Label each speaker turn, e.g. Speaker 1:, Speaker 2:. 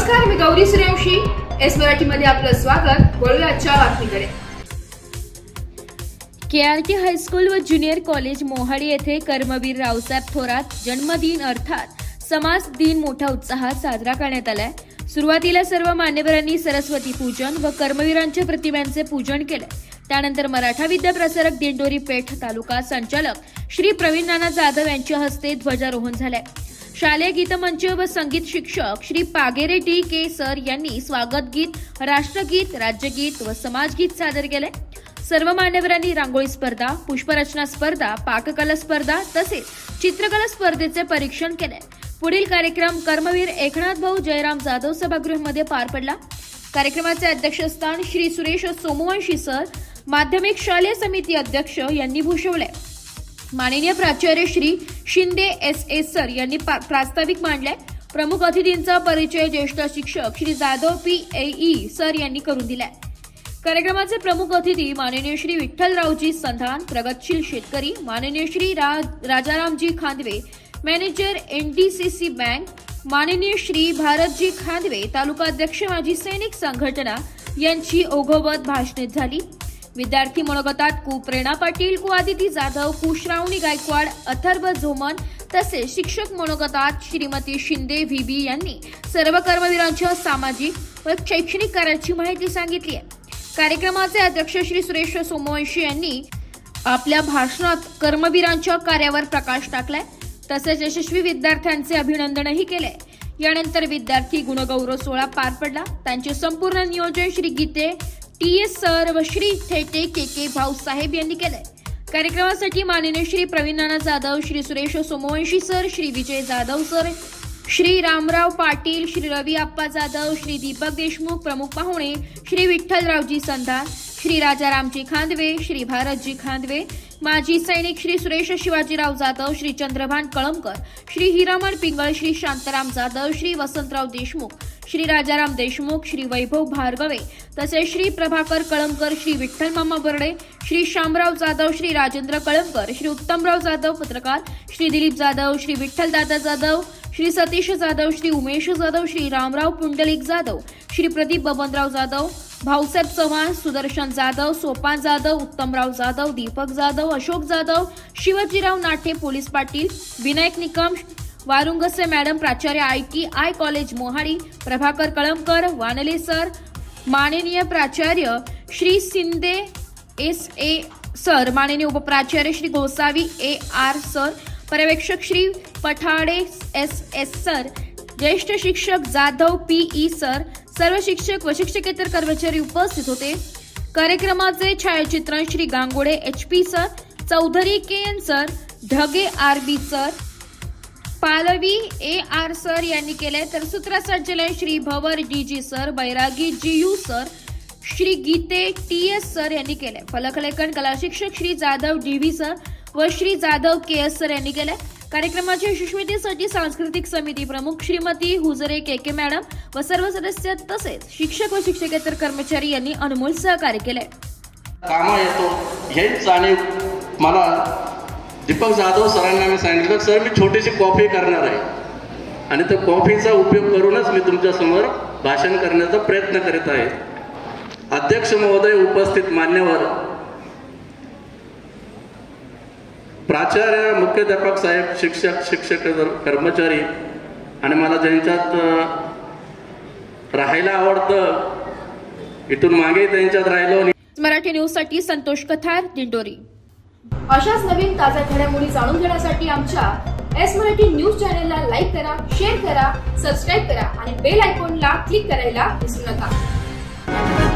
Speaker 1: नमस्कार, मी गौरी सूर्यवंशी. एस मराठीमध्ये आपलं स्वागत. वळूया आजच्या बातमीकडे.
Speaker 2: केआरटी हायस्कूल व ज्युनियर कॉलेज मोहाडी येथे कर्मवीर रावसाहेब थोरात जन्मदिन अर्थात समाज दिन मोठ्या उत्साहात साजरा करण्यात आलाय. सुरुवातीला सर्व मान्यवरांनी सरस्वती पूजन व कर्मवीरांच्या प्रतिमांचे पूजन केले. त्यानंतर मराठा विद्या प्रसारक दिंडोरी पेठ तालुका संचालक श्री प्रवीण नाना जाधव यांच्या हस्ते ध्वजारोहण झाले. शालेय गीतमंच व संगीत शिक्षक श्री पागेरे टी के सर यांनी स्वागत गीत, राष्ट्रगीत, राज्यगीत व समाजगीत सादर केले. सर्व मान्यवरांनी रांगोळी स्पर्धा, पुष्परचना स्पर्धा, पाककला स्पर्धा तसेच चित्रकला स्पर्धेचे परीक्षण केले. पुढील कार्यक्रम कर्मवीर एकनाथ भाऊ जयराम जाधव सभागृहामध्ये पार पडला. कार्यक्रमाचे अध्यक्षस्थान श्री सुरेश सोमवंशी सर, माध्यमिक शालेय समिती अध्यक्ष यांनी भूषवले. माननीय प्राचार्य श्री शिंदे S.A. सर यांनी प्रास्ताविक मांडले. प्रमुख अतिथींचा परिचय ज्येष्ठ शिक्षक श्री जाधव P.A.E. सर यांनी करून दिलाय. कार्यक्रमाचे प्रमुख अतिथी माननीय श्री विठ्ठलरावजी संधान, प्रगतशील शेतकरी, माननीय Shri Rajaramji Khandwe, manager NDCC bank, माननीय श्री भारतजी खांदवे, तालुका अध्यक्ष माजी सैनिक संघटना यांची ओघवत भाषणे झाली. विद्यार्थी मनोगतात कु प्रेरणा पाटील, कु आदिती जाधव, कु श्रावणी गायकवाड, अथर्व झोमन तसेच शिक्षक मनोगतात श्रीमती शिंदे VB यांनी सर्व कर्मवीरांच्या सामाजिक व शैक्षणिक कार्याची माहिती सांगितली आहे. कार्यक्रमाचे अध्यक्ष श्री सुरेश सोमवंशी यांनी आपल्या भाषणात कर्मवीरांच्या कार्यावर प्रकाश टाकलाय. तसेच यशस्वी विद्यार्थ्यांचे अभिनंदनही केले. यानंतर विद्यार्थी गुणगौरव सोहळा पार पडला. त्यांचे संपूर्ण नियोजन श्री गीते TS सर व श्री थेटे KK भाऊसाहेब यांनी केले. कार्यक्रमासाठी माननीय श्री प्रवीण नाना जाधव, श्री सुरेश सोमवंशी सर, श्री विजय जाधव सर, श्री रामराव पाटील, श्री रवी आप्पा जाधव, श्री दीपक देशमुख प्रमुख पाहुणे, श्री विठ्ठलरावजी संधान, श्री राजारामजी खांदवे, श्री भारतजी खांदवे, माजी सैनिक श्री सुरेश शिवाजीराव जाधव, श्री चंद्रभान कळमकर, श्री हिरामण पिंगळ, श्री शांताराम जाधव, श्री वसंतराव देशमुख, श्री राजाराम देशमुख, श्री वैभव भार्गवे तसेच श्री प्रभाकर कळमकर, श्री विठ्ठल मामा बर्डे, श्री शामराव जाधव, श्री राजेंद्र कळमकर, श्री उत्तमराव जाधव पत्रकार, श्री दिलीप जाधव, श्री विठ्ठलदादा जाधव, श्री सतीश जाधव, श्री उमेश जाधव, श्री रामराव पुंडलिक जाधव, श्री प्रदीप बबनराव जाधव, भाऊसाहेब चव्हाण, सुदर्शन जाधव, सोपान जाधव, उत्तमराव जाधव, दीपक जाधव, अशोक जाधव, शिवाजीराव नाठे पोलीस पाटील, विनायक निकम, वारुंगसे मॅडम प्राचार्य ITI college Mohadi, Prabhakar Kalamkar, Wanle sir, माननीय प्राचार्य श्री शिंदे SA सर, माननीय उपप्राचार्य श्री गोसावी AR सर, पर्यवेक्षक श्री पठाडे SS सर, ज्येष्ठ शिक्षक जाधव PE सर, सर्व शिक्षक व शिक्षकेतर कर्मचारी उपस्थित होते. कार्यक्रमाचे छायाचित्रण Shri Gangode HP sir, Chaudhari KN sir, Dhage RB sir, Palvi AR sir यांनी केले. तर सूत्रसंचालन Shri Bhavar DG sir, Bairagi GU sir, Shri Gite TS sir यांनी केले. फलकलेखन कला शिक्षक श्री जाधव DV सर व श्री जाधव KS सर यांनी केले. कार्यक्रमाच्या यशस्वीतेसाठी सांस्कृतिक समिती प्रमुख श्रीमती हुजरे KK मॅडम व सर्व सदस्य तसेच शिक्षक व शिक्षकेतर कर्मचारी यांनी अनमोल सहकार्य केले.
Speaker 3: कामा येतो हे जाणीव मला दीपक जाधव सरांना मी सांगितलं, सर मी छोटीशी कॉफी करणार आहे आणि त्या कॉफीचा उपयोग करूनच मी तुमच्या समोर भाषण करण्याचा प्रयत्न करीत आहे. अध्यक्ष महोदय, उपस्थित मान्यवर, प्राचार्य, मुख्याध्यापक साहेब, शिक्षक कर्मचारी आणि मला ज्यांच्यात राहायला आवडतं इथून मागे त्यांच्यात राहिलो.
Speaker 2: मराठी न्यूज साठी संतोष कथार, दिंडोरी.
Speaker 1: अशाच नवीन ताज्या घडामोडी जाणून घेण्यासाठी आमच्या एस मराठी न्यूज चॅनलला लाईक करा, शेअर करा, सबस्क्राईब करा आणि बेल आयकॉनला क्लिक करायला विसरू नका.